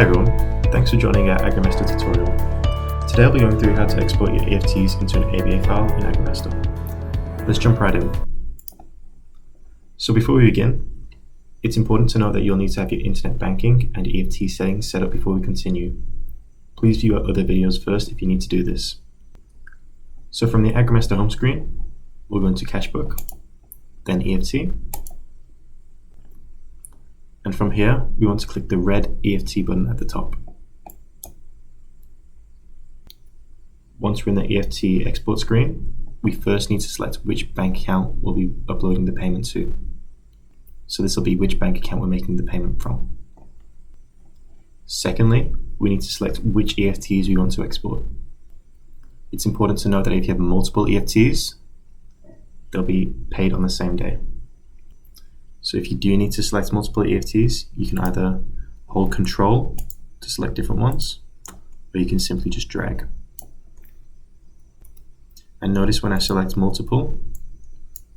Hi everyone, thanks for joining our Agrimaster tutorial. Today I'll be going through how to export your EFTs into an ABA file in Agrimaster. Let's jump right in. So before we begin, it's important to know that you'll need to have your internet banking and EFT settings set up before we continue. Please view our other videos first if you need to do this. So from the Agrimaster home screen, we'll go into Cashbook, then EFT. And from here, we want to click the red EFT button at the top. Once we're in the EFT export screen, we first need to select which bank account we'll be uploading the payment to. So this will be which bank account we're making the payment from. Secondly, we need to select which EFTs we want to export. It's important to note that if you have multiple EFTs, they'll be paid on the same day. So if you do need to select multiple EFTs, you can either hold Control to select different ones, or you can simply just drag. And notice when I select multiple,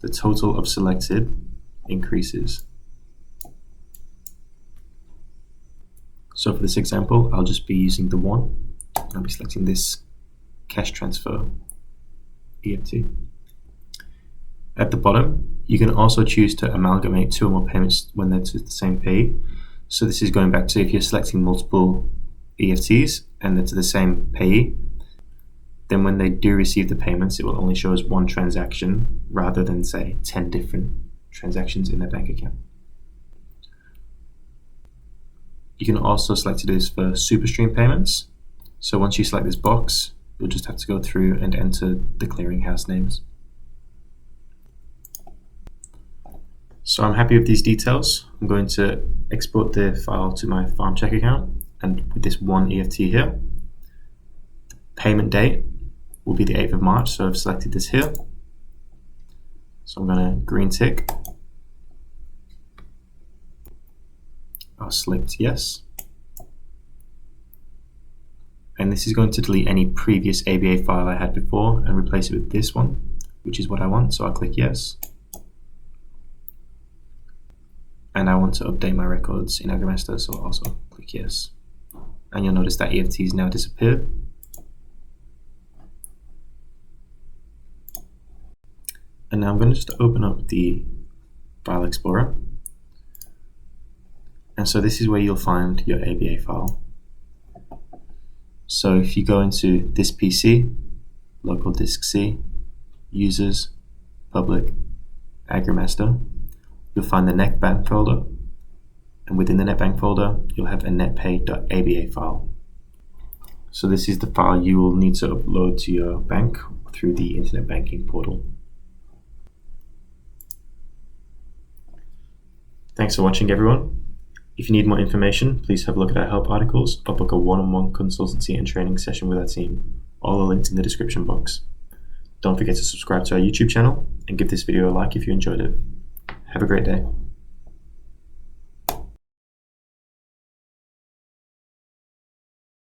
the total of selected increases. So for this example, I'll just be using the one. I'll be selecting this cash transfer EFT. At the bottom, you can also choose to amalgamate two or more payments when they're to the same payee. So this is going back to if you're selecting multiple EFTs and they're to the same payee, then when they do receive the payments, it will only show as one transaction rather than, say, 10 different transactions in their bank account. You can also select to do this for SuperStream payments. So once you select this box, you'll just have to go through and enter the clearinghouse names. So I'm happy with these details. I'm going to export the file to my farm check account, and with this one EFT here, the payment date will be the 8th of March, so I've selected this here. So I'm going to green tick. I'll select yes. And this is going to delete any previous ABA file I had before and replace it with this one, which is what I want, so I'll click yes. And I want to update my records in Agrimaster, so I'll also click yes. And you'll notice that EFT has now disappeared. And now I'm going to just open up the File Explorer. And so this is where you'll find your ABA file. So if you go into this PC, local disk C, users, public, Agrimaster, you'll find the netbank folder, and within the netbank folder, you'll have a netpay.aba file. So this is the file you will need to upload to your bank through the internet banking portal. Thanks for watching, everyone. If you need more information, please have a look at our help articles or book a one-on-one consultancy and training session with our team. All are linked in the description box. Don't forget to subscribe to our YouTube channel and give this video a like if you enjoyed it. Have a great day.